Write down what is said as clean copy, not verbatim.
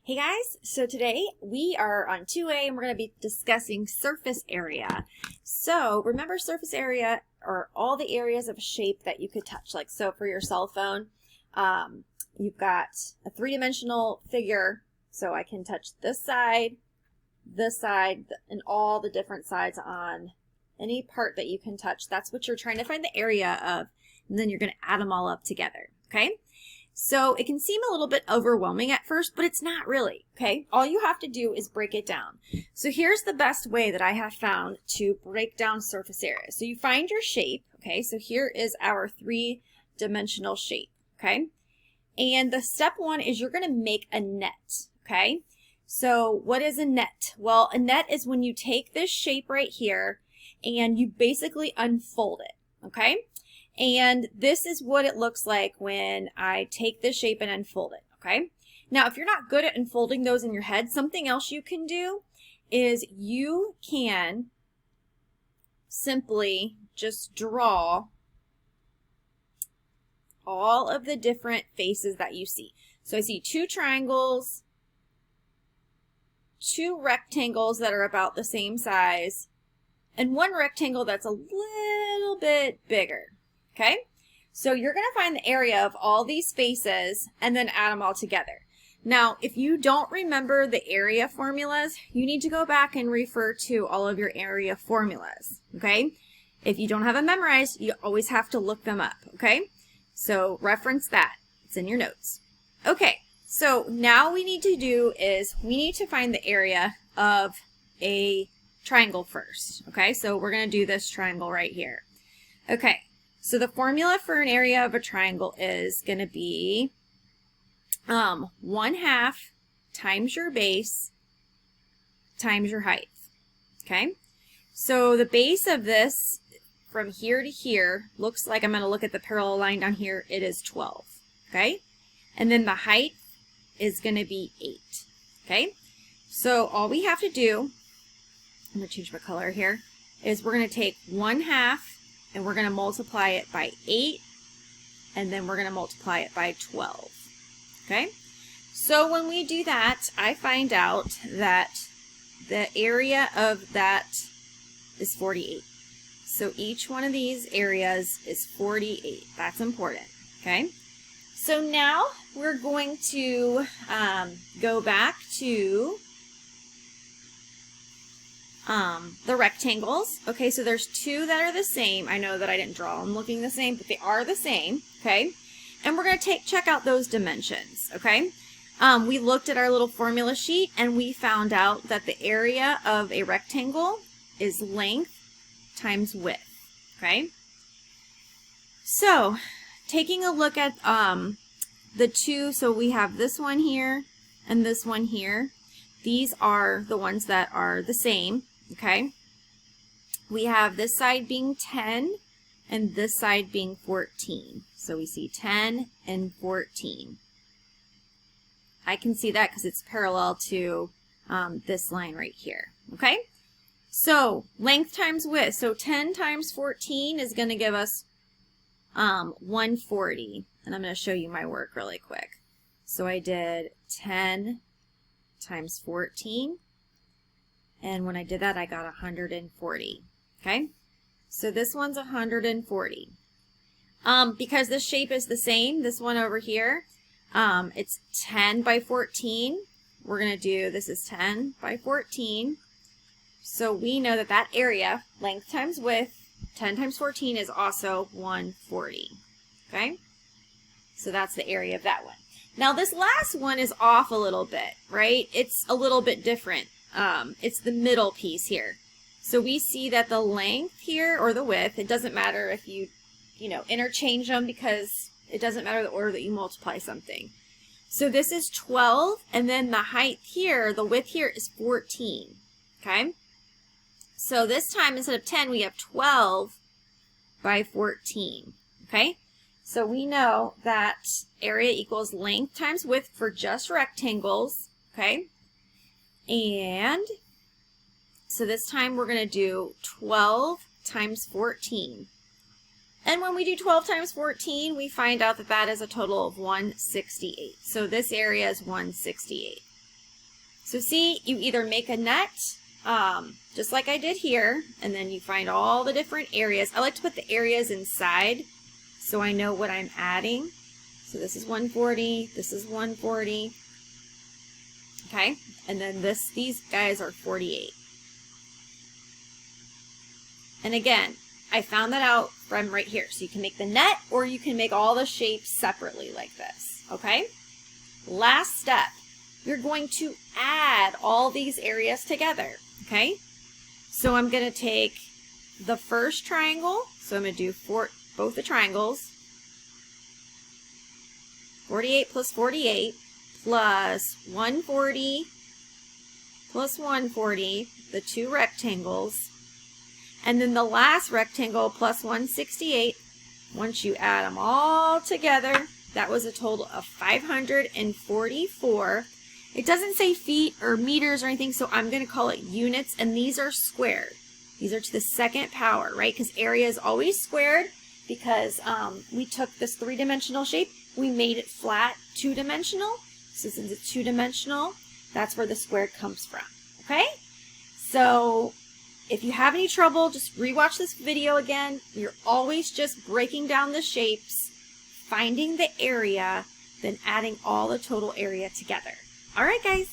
Hey guys, so today we are on 2A and we're going to be discussing surface area. So remember, surface area are all the areas of a shape that you could touch. Like, so for your cell phone, you've got a three-dimensional figure, so I can touch this side, and all the different sides on any part that you can touch. That's what you're trying to find the area of, and then you're going to add them all up together, okay? So it can seem a little bit overwhelming at first, but it's not really, okay? All you have to do is break it down. So here's the best way that I have found to break down surface area. So you find your shape, okay? So here is our three-dimensional shape, okay? And the step one is you're going to make a net, okay? So what is a net? Well, a net is when you take this shape right here and you basically unfold it, okay? And this is what it looks like when I take this shape and unfold it, okay? Now, if you're not good at unfolding those in your head, something else you can do is you can simply just draw all of the different faces that you see. So I see two triangles, two rectangles that are about the same size, and one rectangle that's a little bit bigger. Okay, so you're going to find the area of all these faces and then add them all together. Now, if you don't remember the area formulas, you need to go back and refer to all of your area formulas, okay? If you don't have them memorized, you always have to look them up, okay? So reference that. It's in your notes. Okay, so now we need to do is we need to find the area of a triangle first, okay? So we're going to do this triangle right here. Okay. So the formula for an area of a triangle is going to be 1/2 times your base times your height, okay? So the base of this from here to here looks like, I'm going to look at the parallel line down here, it is 12, okay? And then the height is going to be 8, okay? So all we have to do, I'm going to change my color here, is we're going to take 1/2 and we're going to multiply it by 8, and then we're going to multiply it by 12, okay? So when we do that, I find out that the area of that is 48. So each one of these areas is 48. That's important, okay? So now we're going to go back to the rectangles. Okay, so there's two that are the same. I know that I didn't draw them looking the same, but they are the same, okay? And we're going to check out those dimensions, okay? We looked at our little formula sheet and we found out that the area of a rectangle is length times width, okay? So, taking a look at the two, so we have this one here and this one here. These are the ones that are the same, okay? We have this side being 10 and this side being 14. So we see 10 and 14. I can see that because it's parallel to this line right here, okay? So length times width. So 10 times 14 is going to give us 140. And I'm going to show you my work really quick. So I did 10 times 14, and when I did that I got 140, okay? So this one's 140. Because this shape is the same, this one over here, it's 10 by 14. We're going to do, this is 10 by 14, so we know that that area, length times width, 10 times 14 is also 140, okay? So that's the area of that one. Now this last one is off a little bit, right? It's a little bit different. It's the middle piece here. So we see that the length here, or the width, it doesn't matter if you interchange them because it doesn't matter the order that you multiply something. So this is 12, and then the height here, the width here is 14, okay? So this time instead of 10, we have 12 by 14, okay? So we know that area equals length times width for just rectangles, okay? And so this time we're going to do 12 times 14. And when we do 12 times 14, we find out that that is a total of 168. So this area is 168. So see, you either make a net, just like I did here, and then you find all the different areas. I like to put the areas inside so I know what I'm adding. So this is 140, this is 140, okay? And then these guys are 48. And again, I found that out from right here. So you can make the net or you can make all the shapes separately like this, okay? Last step, you're going to add all these areas together, okay? So I'm going to take the first triangle. So I'm going to do both the triangles. 48 plus 48 plus 140 plus 140, the two rectangles. And then the last rectangle plus 168. Once you add them all together, that was a total of 544. It doesn't say feet or meters or anything, so I'm going to call it units, and these are squared. These are to the second power, right? Because area is always squared because we took this three-dimensional shape, we made it flat, two-dimensional. So since it's two-dimensional, that's where the squared comes from, okay? So if you have any trouble, just rewatch this video again. You're always just breaking down the shapes, finding the area, then adding all the total area together. All right, guys.